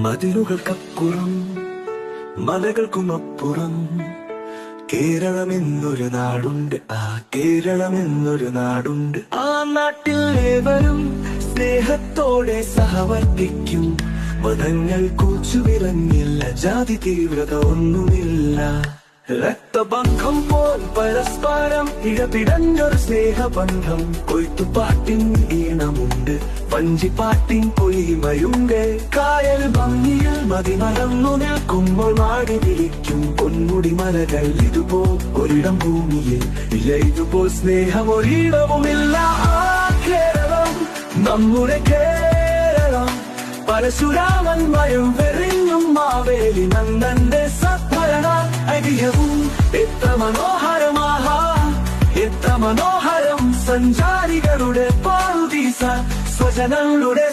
മതിലുകൾക്കപ്പുറം മലകൾക്കുമപ്പുറം കേരളമെന്നൊരു നാടുണ്ട്, ആ കേരളമെന്നൊരു നാടുണ്ട്. ആ നാട്ടിൽ ഏവരും സ്നേഹത്തോടെ സഹവർത്തിക്കും. മതങ്ങൾ കൂച്ചുവിലങ്ങില്ല, ജാതി തീവ്രത ഒന്നുമില്ല. രക്തബന്ധം പോൽ പരസ്പരം ഇഴപിടഞ്ഞൊരു സ്നേഹബന്ധം. കൊയ്ത്തുപാട്ടിൻ ഈണമുണ്ട്, വഞ്ചിപ്പാട്ടിൻ പൊലിമയുണ്ട്. കായൽ ഭംഗിയിൽ മതിമറന്നു നിൽക്കുമ്പോൾ മാടി വിളിക്കും പൊന്മുടി മലകൾ. ഇതുപോൽ ഒരിടം ഭൂമിയിൽ ഇല്ല, ഇതുപോൽ സ്നേഹം ഒരിടവുമില്ല. ആ കേരളം നമ്മുടെ കേരളം, പരശുരാമൻ മയം വെറിഞ്ഞും മാവേലി നന്ദന്റെ സത്ഭരണ ഐതിഹ്യവും എത്ര മനോഹരമാഹാ, എത്ര മനോഹരം. സഞ്ചാരികളുടെ പാറുദീസ, സ്വജനങ്ങളുടെ